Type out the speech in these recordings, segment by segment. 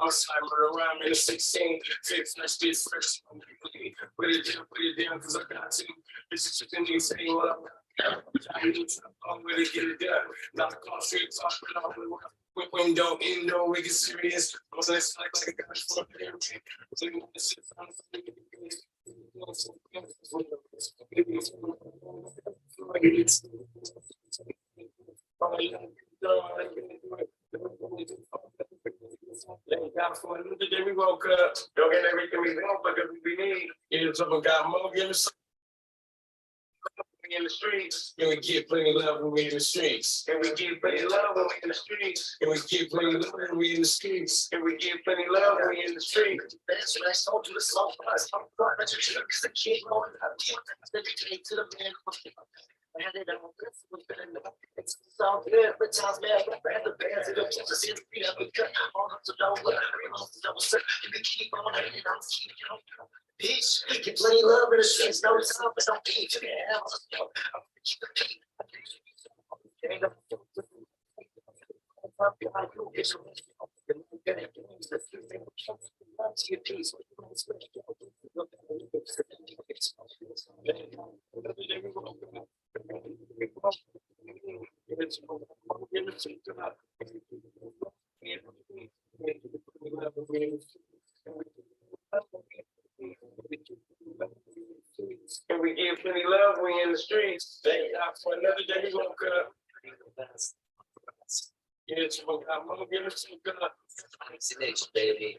outside, murder around in the 16. Fifth, let's get fresh. Put it down, cause I got to. This is just a new thing, what I'm I'm ready to get it done. Not the cost, straight talk, but I'm with window, indoor, we get serious. So it's like a gosh for a parent. So you want to sit down we woke up, don't get everything we want, but we need. It's up and got more, give us in the streets, and we get plenty of love when we in the streets. And we get plenty of love when we in the streets. And we get plenty of love when we in the streets. And we get plenty of love when we in the streets. That's what I told you. It's all fun. But you should, because the kid going out to the man. Man, it don't it's so good, but times man, the bands and the pictures in the feet of the cut. All up to don't let you can keep on hating, I'm keeping on. Peace, get plenty of love in the streets, no time, but don't be to the house. And we give plenty love we in the streets. Thank God for another day we woke up. Yes, I'm gonna give it some good. Vaccination, baby.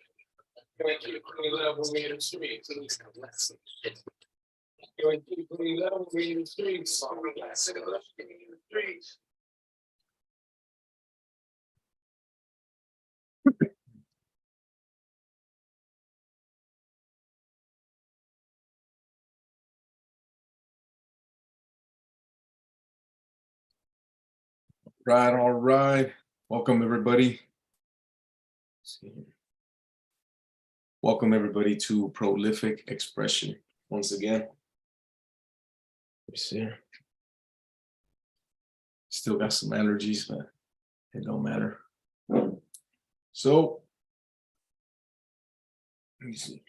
And we give plenty love when we in the streets. And we give plenty love when we in the streets. And we got some love in the streets. Right, all right. Welcome everybody. Welcome everybody to Prolific Expression once again. Let me see. Still got some allergies, but it don't matter. So let me see.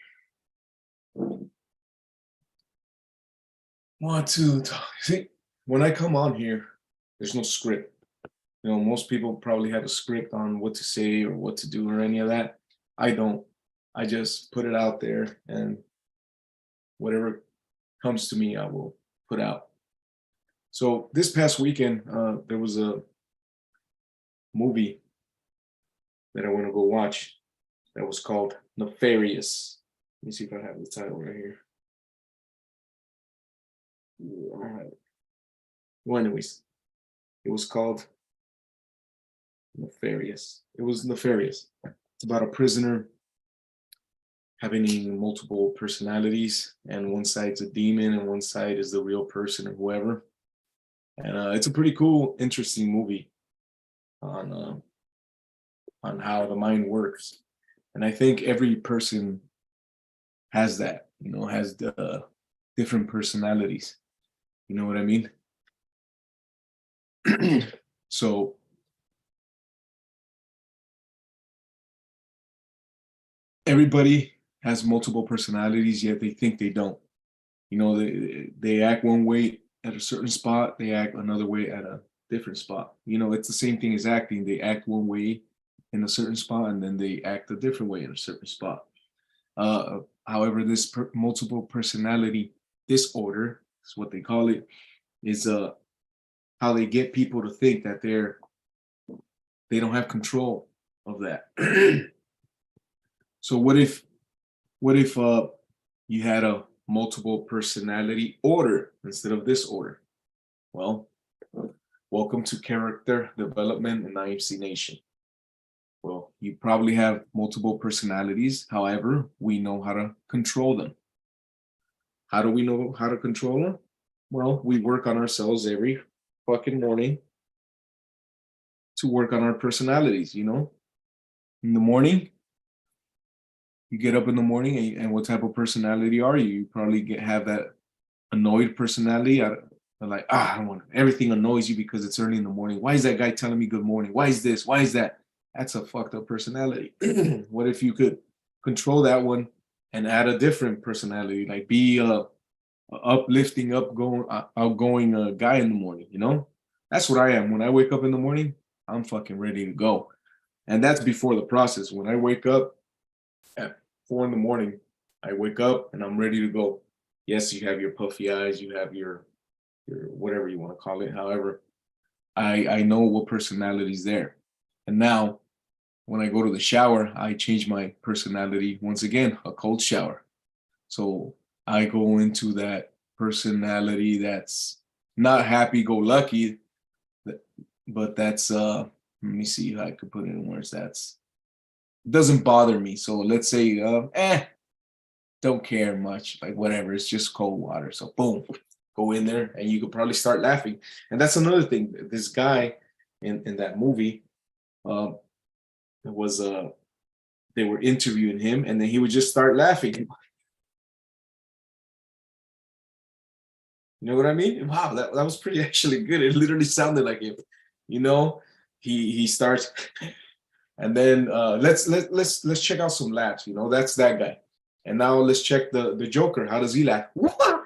Want to talk. See, when I come on here, there's no script. You know, most people probably have a script on what to say or what to do or any of that. I don't. I just put it out there, and whatever comes to me, I will put out. So this past weekend, there was a movie that I want to go watch that was called Nefarious. Let me see if I have the title right here. All right. Well, anyways, it was called Nefarious. It was nefarious. It's about a prisoner having multiple personalities, and one side's a demon and one side is the real person or whoever. And it's a pretty cool, interesting movie on how the mind works. And I think every person has that, you know, has the different personalities. You know what I mean? So everybody has multiple personalities, yet they think they don't. You know, they act one way at a certain spot, they act another way at a different spot. You know, it's the same thing as acting. They act one way in a certain spot, and then they act a different way in a certain spot. However, this multiple personality disorder is what they call it, is how they get people to think that they don't have control of that. So what if you had a multiple personality order instead of disorder? Well, welcome to Character Development and IMC Nation. Well, you probably have multiple personalities. However, we know how to control them. How do we know how to control them? Well, we work on ourselves every fucking morning to work on our personalities, you know? In the morning, you get up in the morning, and what type of personality are you? You probably have that annoyed personality. Like, I don't want, everything annoys you because it's early in the morning. Why is that guy telling me good morning? Why is this? Why is that? That's a fucked up personality. What if you could control that one and add a different personality, like be a uplifting, outgoing guy in the morning? You know, that's what I am. When I wake up in the morning, I'm fucking ready to go, and that's before the process. When I wake up at 4 in the morning, I wake up and I'm ready to go. Yes, you have your puffy eyes, you have your whatever you want to call it. However, I know what personality's there, and now when I go to the shower, I change my personality once again, a cold shower. So I go into that personality that's not happy go lucky, but that's let me see how I could put it in words. That's doesn't bother me. So let's say don't care much, like whatever, it's just cold water. So boom, go in there and you could probably start laughing. And that's another thing. This guy in that movie, uh, was they were interviewing him and then he would just start laughing. You know what I mean? Wow, that was pretty actually good. It literally sounded like him. You know, he starts and then let's check out some laughs. You know, that's that guy. And now let's check the Joker. How does he laugh? Let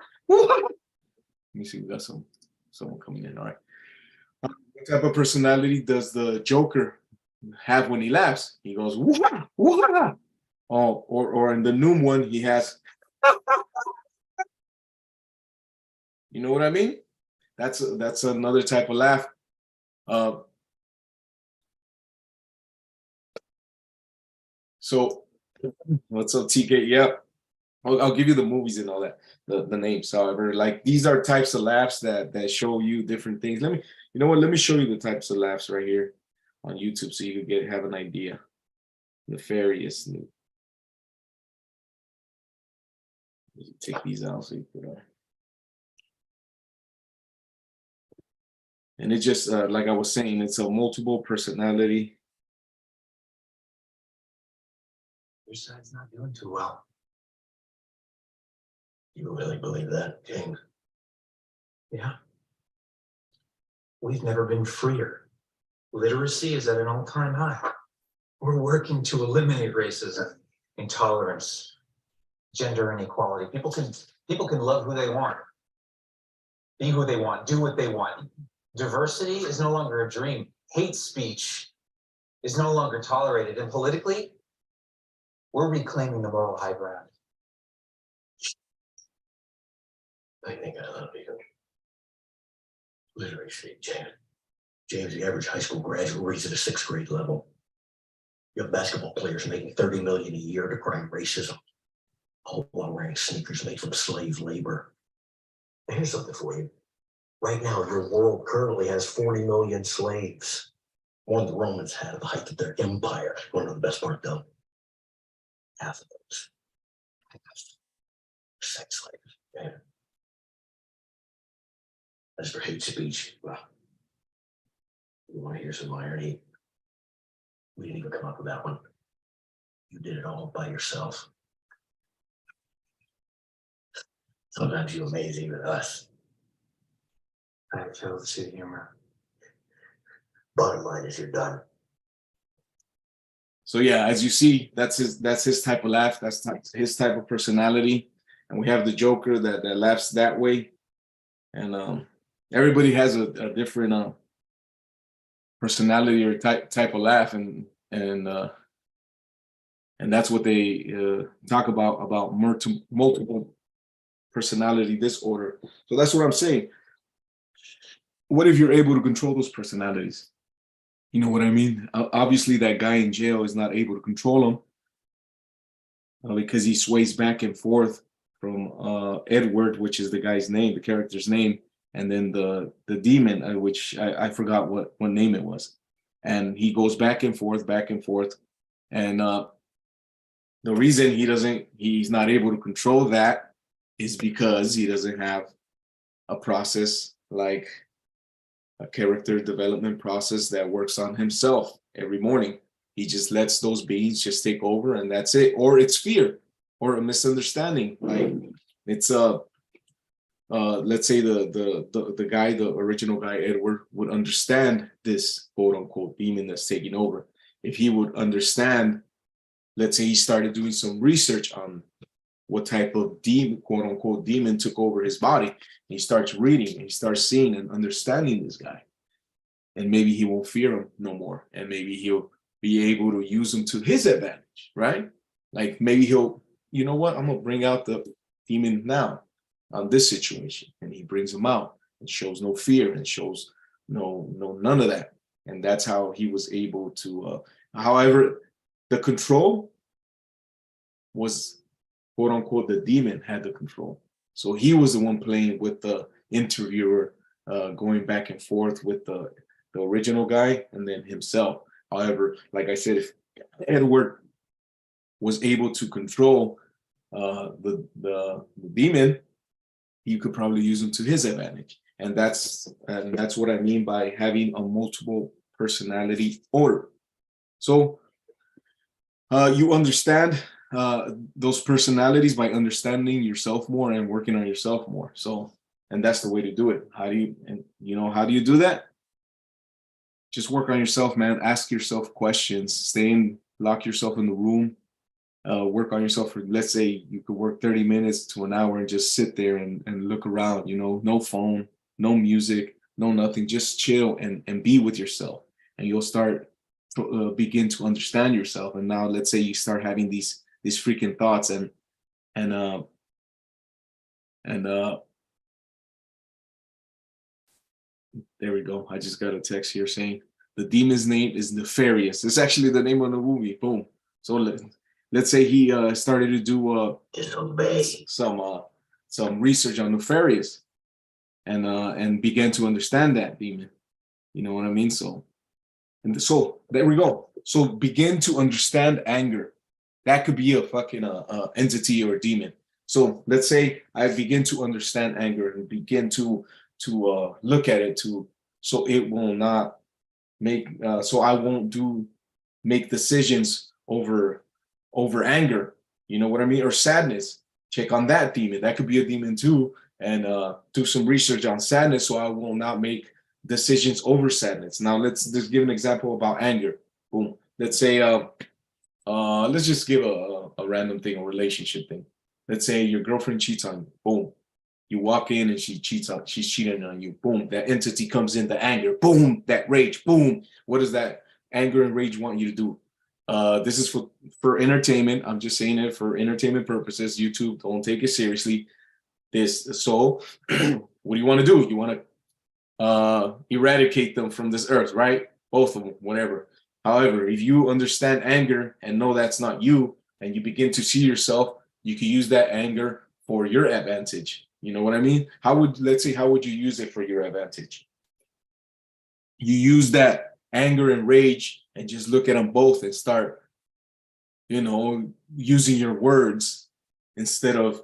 me see. We got someone coming in. All right. What type of personality does the Joker have when he laughs? He goes wah, wah. Oh, or in the new one, he has. You know what I mean? That's another type of laugh. So what's up, TK? Yep. I'll give you the movies and all that, the names. However, like these are types of laughs that show you different things. You know what? Let me show you the types of laughs right here on YouTube so you can have an idea. Nefarious. Take these out so you could. And it just like I was saying, it's a multiple personality. Your side's not doing too well. You really believe that, James? Yeah. We've never been freer. Literacy is at an all-time high. We're working to eliminate racism, intolerance, gender inequality. People can love who they want, be who they want, do what they want. Diversity is no longer a dream. Hate speech is no longer tolerated. And politically, we're reclaiming the moral high ground. I think I love you. Literacy, James, the average high school graduate reads at a 6th grade level. You have basketball players making $30 million a year to crying racism, all while wearing sneakers made from slave labor. And here's something for you. Right now, your world currently has 40 million slaves. More than the Romans had at the height of their empire. You want to know the best part, though? Half of those sex slaves. Man. As for hate speech, well, you want to hear some irony? We didn't even come up with that one. You did it all by yourself. Sometimes you amaze even us. I fail to see the humor. Bottom line is you're done. So yeah, as you see, that's his type of laugh. That's his type of personality. And we have the Joker that laughs that way. And everybody has a different personality or type of laugh, and that's what they talk about multiple personality disorder. So that's what I'm saying. What if you're able to control those personalities? You know what I mean? Obviously, that guy in jail is not able to control them because he sways back and forth from Edward, which is the guy's name, the character's name, and then the demon, which I forgot what name it was. And he goes back and forth. And the reason he's not able to control that is because he doesn't have a process like a character development process that works on himself every morning. He just lets those beings just take over, and that's it. Or it's fear or a misunderstanding. Like it's let's say the guy, the original guy, Edward, would understand this quote unquote demon that's taking over. if he would understand, let's say he started doing some research on what type of demon, quote unquote, demon took over his body. And he starts reading and he starts seeing and understanding this guy. And maybe he won't fear him no more. And maybe he'll be able to use him to his advantage, right? Like maybe he'll, you know what, I'm gonna bring out the demon now on this situation. And he brings him out and shows no fear and shows none of that. And that's how he was able to, however, the control was, quote unquote, the demon had the control. So he was the one playing with the interviewer, going back and forth with the original guy and then himself. However, like I said, if Edward was able to control the demon, he could probably use him to his advantage. And that's what I mean by having a multiple personality order. So you understand those personalities by understanding yourself more and working on yourself more. So, and that's the way to do it. How do you do that? Just work on yourself, man. Ask yourself questions. Lock yourself in the room. Work on yourself for, let's say you could work 30 minutes to an hour and just sit there and look around, no phone, no music, no nothing, just chill and be with yourself. And you'll start to begin to understand yourself. And now let's say you start having these freaking thoughts and there we go. I just got a text here saying the demon's name is Nefarious. It's actually the name of the movie. Boom. So let's say he started to do some research on Nefarious and began to understand that demon. You know what I mean? So there we go. So begin to understand anger. That could be a fucking entity or a demon. So let's say I begin to understand anger and begin to look at it so it will not make so I won't make decisions over anger. You know what I mean? Or sadness. Check on that demon. That could be a demon too. And do some research on sadness so I will not make decisions over sadness. Now let's just give an example about anger. Boom. Let's say let's just give a random thing, a relationship thing. Let's say your girlfriend cheats on you. Boom. You walk in and she's cheating on you. Boom. That entity comes in, the anger. Boom. That rage. Boom. What does that anger and rage want you to do? This is for entertainment. I'm just saying it for entertainment purposes. YouTube, don't take it seriously. So what do you want to do? You want to eradicate them from this earth, right? Both of them, whatever. However, if you understand anger and know that's not you, and you begin to see yourself, you can use that anger for your advantage. You know what I mean? Let's say, how would you use it for your advantage? You use that anger and rage and just look at them both and start, using your words instead of,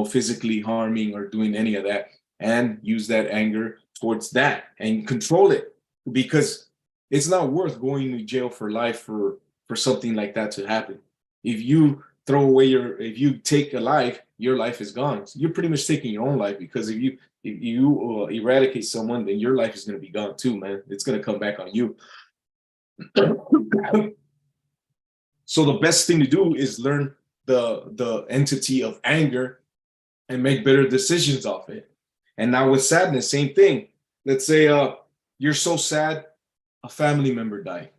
physically harming or doing any of that, and use that anger towards that and control it, because it's not worth going to jail for life for something like that to happen. If you if you take a life, your life is gone. So you're pretty much taking your own life, because if you eradicate someone, then your life is going to be gone too, man. It's going to come back on you. So the best thing to do is learn the entity of anger and make better decisions off it. And now with sadness, same thing. Let's say you're so sad, a family member died.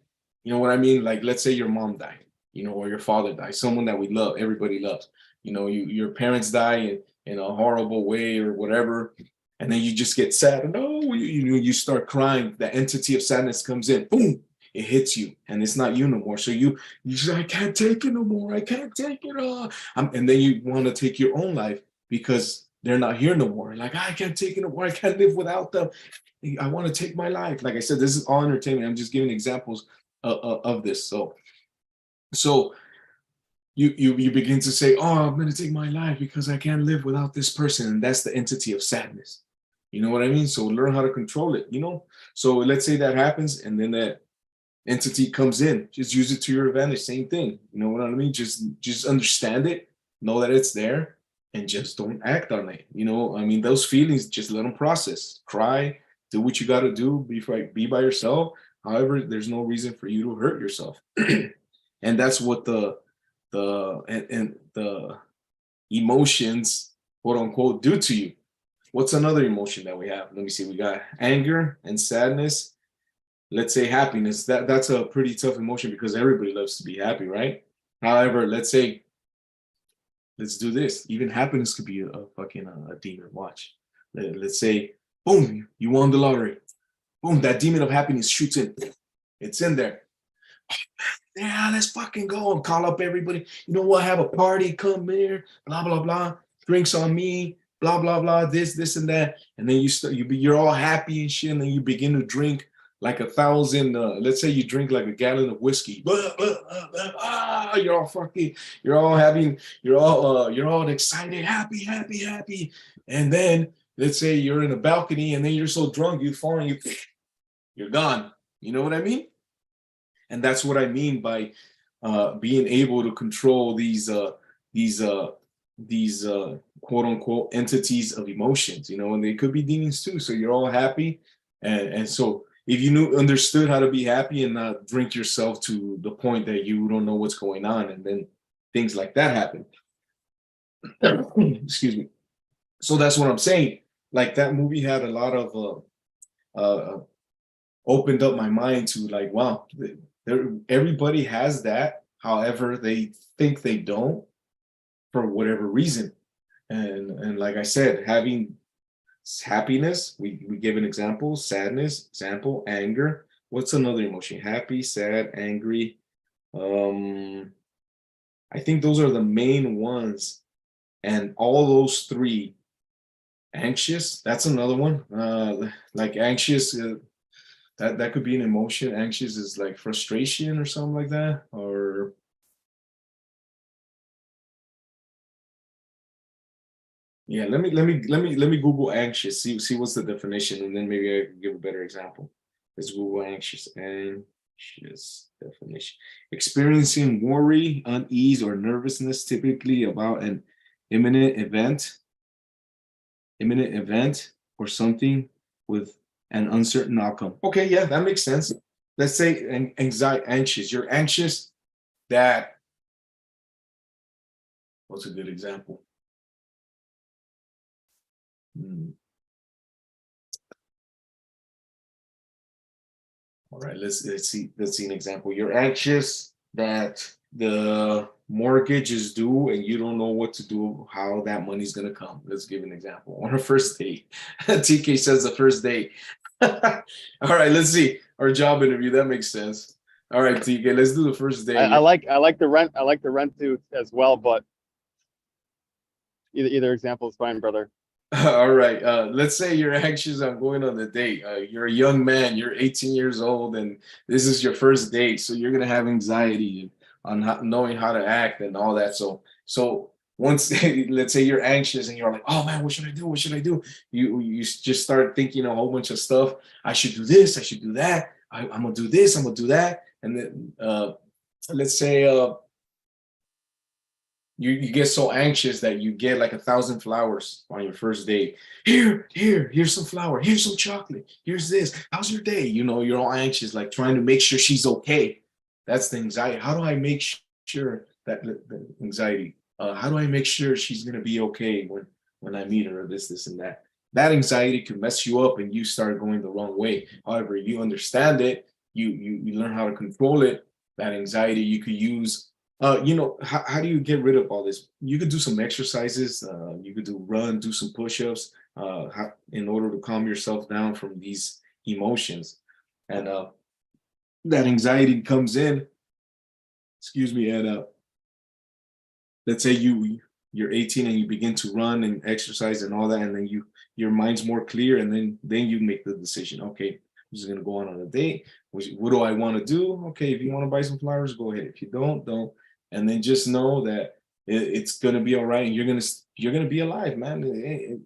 You know what I mean? Like, let's say your mom died, or your father died, someone that we love, everybody loves. Your parents die in a horrible way or whatever, and then you just get sad. No, you start crying. The entity of sadness comes in, boom, it hits you, and it's not you no more. So you say, I can't take it no more. I can't take it. And then you want to take your own life because they're not here no more. Like, I can't take it no more. I can't live without them. I want to take my life. Like I said, this is all entertainment. I'm just giving examples of this. So you begin to say, oh, I'm going to take my life because I can't live without this person. And that's the entity of sadness. You know what I mean? So learn how to control it, So let's say that happens, and then that entity comes in. Just use it to your advantage. Same thing. You know what I mean? Just understand it, know that it's there, and just don't act on it. Those feelings, just let them process. Cry, do what you got to do, be by yourself. However, there's no reason for you to hurt yourself. And that's what the emotions, quote unquote, do to you. What's another emotion that we have? Let me see. We got anger and sadness. Let's say happiness. That's a pretty tough emotion because everybody loves to be happy, right? However, let's do this. Even happiness could be a fucking a demon. Watch. Let's say, boom, you won the lottery. Boom, that demon of happiness shoots in. It's in there. Yeah, let's fucking go and call up everybody. You know what? Have a party. Come here. Blah blah blah. Drinks on me. Blah blah blah. This and that. And then you're all happy and shit. And then you begin to drink like 1,000. Let's say you drink like a gallon of whiskey. You're all fucking. You're all excited, happy. And then let's say you're in a balcony and then you're so drunk you fall and you're gone. You know what I mean? And that's what I mean by being able to control these quote unquote entities of emotions, you know, and they could be demons too. So you're all happy. And so if you understood how to be happy and not drink yourself to the point that you don't know what's going on, and then things like that happen. Excuse me. So that's what I'm saying. Like that movie had a lot of opened up my mind to like, wow, everybody has that. However, they think they don't for whatever reason. And like I said, having happiness, we give an example, sadness, example, anger. What's another emotion? Happy, sad, angry. I think those are the main ones. And all those three, anxious, that's another one. Like anxious, that could be an emotion. Anxious is like frustration or something like that. Or yeah, let me Google anxious, see what's the definition, and then maybe I can give a better example. Let's Google anxious definition. Experiencing worry, unease, or nervousness, typically about an imminent event or something with an uncertain outcome. Okay, yeah, that makes sense. Let's say anxiety, anxious. You're anxious that, what's a good example? All right, let's see an example. You're anxious that the mortgage is due and you don't know what to do, how that money's gonna come. Let's give an example. On a first date, TK says the first date. All right, let's see. Our job interview, that makes sense. All right, TK, let's do the first date. I like the rent too as well, but either example is fine, brother. All right. Let's say you're anxious on going on the date. You're a young man, you're 18 years old, and this is your first date. So you're gonna have anxiety on knowing how to act and all that. So once let's say you're anxious and you're like, oh man, what should I do? What should I do? You just start thinking a whole bunch of stuff. I should do this, I should do that. I'm gonna do this, I'm gonna do that. And then let's say you get so anxious that you get like 1,000 flowers on your first date. Here's some flour, here's some chocolate, here's this. How's your day? You know, you're all anxious, like trying to make sure she's okay. That's the anxiety. How do I make sure that the anxiety? How do I make sure she's gonna be okay when I meet her? This and that. That anxiety can mess you up and you start going the wrong way. However, you understand it, you learn how to control it. That anxiety you could use. You know, how do you get rid of all this? You could do some exercises. You could do some push-ups in order to calm yourself down from these emotions. And that anxiety comes in, excuse me, and let's say you're 18 and you begin to run and exercise and all that, and then your mind's more clear, and then you make the decision. Okay, I'm just gonna go on a date. What do I want to do? Okay, if you want to buy some flowers, go ahead. If you don't. And then just know that it's gonna be all right, and you're gonna be alive, man.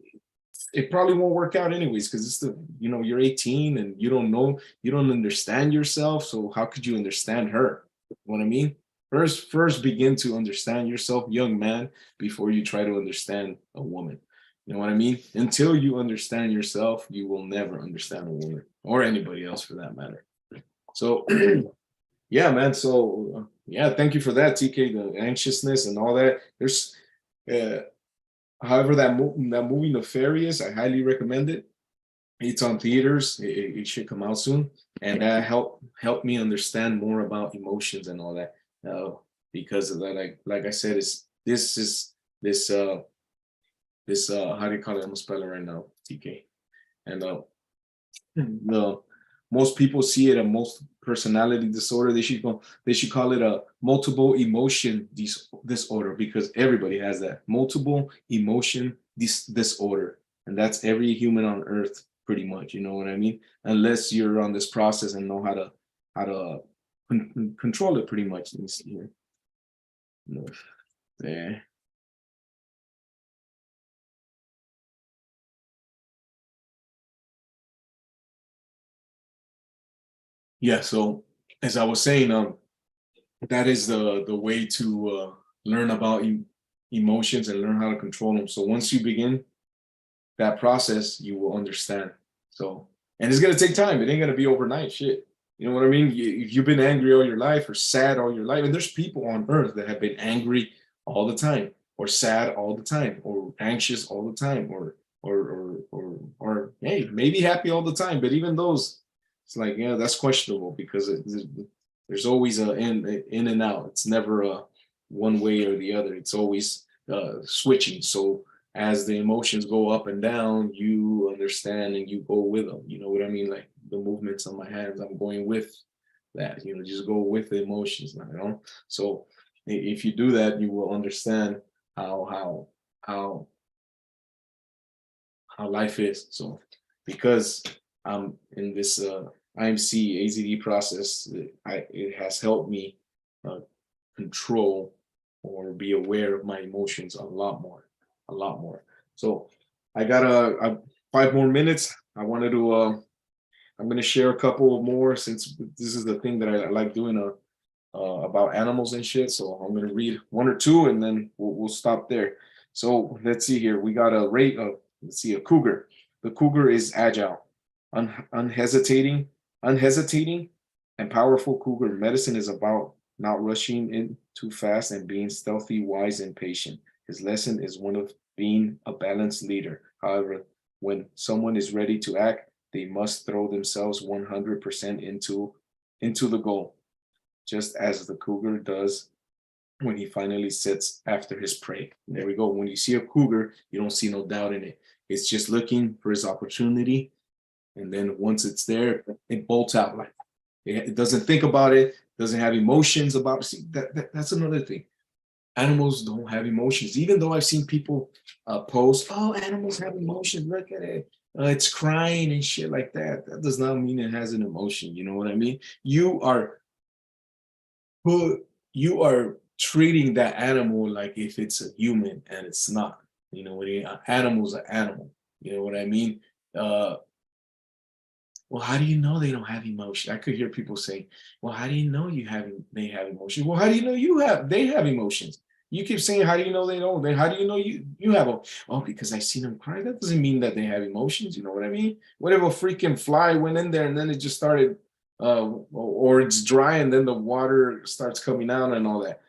It probably won't work out anyways, because it's you're 18 and you don't understand yourself. So how could you understand her? You know what I mean? First begin to understand yourself, young man, before you try to understand a woman. You know what I mean? Until you understand yourself, you will never understand a woman or anybody else for that matter. So, yeah, man. So, yeah, thank you for that, TK. The anxiousness and all that. There's, however, that movie Nefarious, I highly recommend it. It's on theaters. It should come out soon, and that helped me understand more about emotions and all that. Because of that, like I said, this how do you call it? I'm gonna spell it right now, TK. And the most people see it a most personality disorder. They should call it a multiple emotion disorder, because everybody has that multiple emotion disorder, and that's every human on earth pretty much. You know what I mean? Unless you're on this process and know how to control it pretty much. Let me see here. No, there. Yeah, so as I was saying, that is the way to learn about emotions and learn how to control them. So once you begin that process, you will understand. So, and it's gonna take time. It ain't gonna be overnight. Shit, you know what I mean? If you've been angry all your life or sad all your life, and there's people on earth that have been angry all the time, or sad all the time, or anxious all the time, or hey, maybe happy all the time. But even those, it's like, yeah, that's questionable, because there's always a in and out. It's never a one way or the other. It's always switching. So as the emotions go up and down, you understand and you go with them. You know what I mean? Like the movements on my hands, I'm going with that. You know, just go with the emotions now. You know, so if you do that, you will understand how life is. So because I'm in this IMC AZD process, it has helped me control or be aware of my emotions a lot more. So I got 5 more minutes. I wanted to I'm going to share a couple more, since this is the thing that I like doing about animals and shit. So I'm going to read 1 or 2 and then we'll stop there. So let's see here. We got a rate of, let's see, a cougar. The cougar is agile, unhesitating, and powerful. Cougar medicine is about not rushing in too fast and being stealthy, wise, and patient. His lesson is one of being a balanced leader. However, when someone is ready to act, they must throw themselves 100% into the goal, just as the cougar does when he finally sits after his prey. And there we go. When you see a cougar, you don't see no doubt in it. It's just looking for his opportunity. And then once it's there, it bolts out. Like it doesn't think about it, doesn't have emotions about it. See, that's another thing. Animals don't have emotions. Even though I've seen people post, oh, animals have emotions, look at it. It's crying and shit like that. That does not mean it has an emotion. You know what I mean? You are treating that animal like if it's a human, and it's not. You know what I mean? An animal's an animal. You know what I mean? Well, how do you know they don't have emotion? I could hear people saying, well, how do you know they have emotions? Well, how do you know they have emotions? You keep saying, how do you know they don't? Then how do you know you have them? Oh, because I seen them cry. That doesn't mean that they have emotions. You know what I mean? What if a freaking fly went in there and then it just started, or it's dry and then the water starts coming out and all that?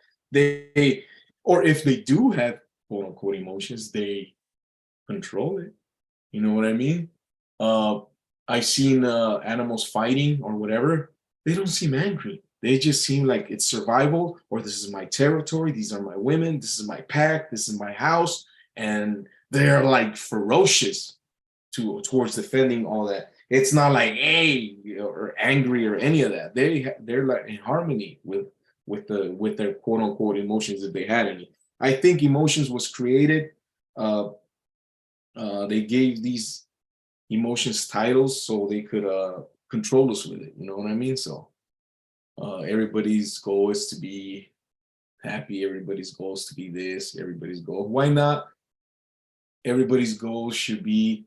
Or if they do have quote unquote emotions, they control it. You know what I mean? I've seen animals fighting or whatever. They don't seem angry. They just seem like it's survival, or this is my territory. These are my women. This is my pack. This is my house. And they're like ferocious towards defending all that. It's not like, hey, or angry or any of that. They're like in harmony with their quote unquote emotions, if they had any. I think emotions was created. They gave these emotions titles so they could control us with it. You know what I mean? So everybody's goal is to be happy. Everybody's goal is to be this. Everybody's goal. Why not? Everybody's goal should be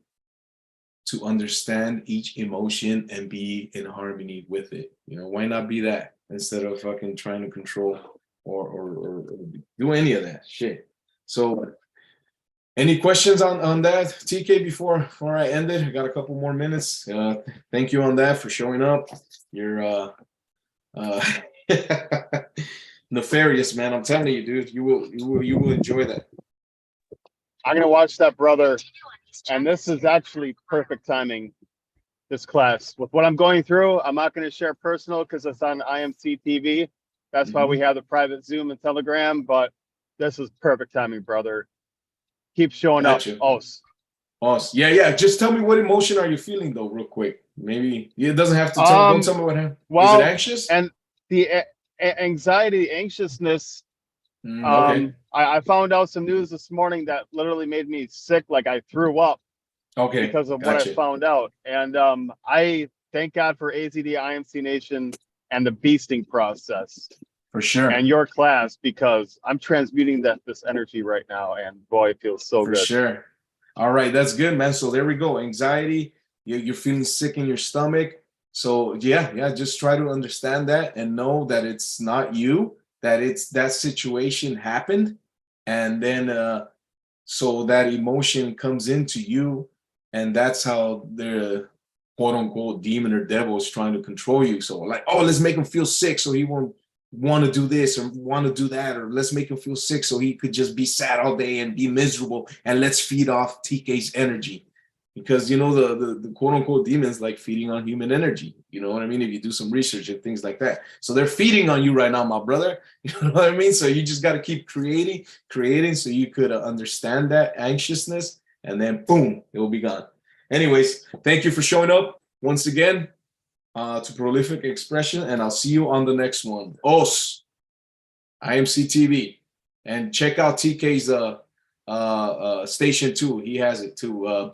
to understand each emotion and be in harmony with it. You know, why not be that instead of fucking trying to control or do any of that shit? So any questions on that, TK, before I end it? I got a couple more minutes. Thank you on that for showing up. You're Uh, nefarious, man. I'm telling you, dude. You will enjoy that. I'm gonna watch that, brother. And this is actually perfect timing. This class with what I'm going through, I'm not going to share personal because it's on IMC TV. That's why we have the private Zoom and Telegram. But this is perfect timing, brother. Keep showing Gotcha. up. Oh, Awesome. Yeah. Just tell me what emotion are you feeling though, real quick. Maybe it doesn't have to tell. Don't tell me what happened. Well, is it anxious? And the anxiety, anxiousness. Okay. I found out some news this morning that literally made me sick. Like I threw up Okay. because of what I found out. And I thank God for AZD IMC Nation and the beasting process. For sure. And your class, because I'm transmuting this energy right now, and boy, it feels so good. For sure. All right, that's good, man. So there we go. Anxiety, you're feeling sick in your stomach. So yeah, just try to understand that and know that it's not you, that it's that situation happened. And then so that emotion comes into you, and that's how the quote unquote demon or devil is trying to control you. So like, oh, let's make him feel sick so he won't want to do this or want to do that, or let's make him feel sick so he could just be sad all day and be miserable, and let's feed off TK's energy. Because you know the quote unquote demons like feeding on human energy. You know what I mean? If you do some research and things like that. So they're feeding on you right now, my brother. You know what I mean? So you just got to keep creating so you could understand that anxiousness, and then boom, it will be gone. Anyways, thank you for showing up once again to Prolific Expression, and I'll see you on the next one. Os, IMC TV, and check out TK's station too. He has it too. Beyond.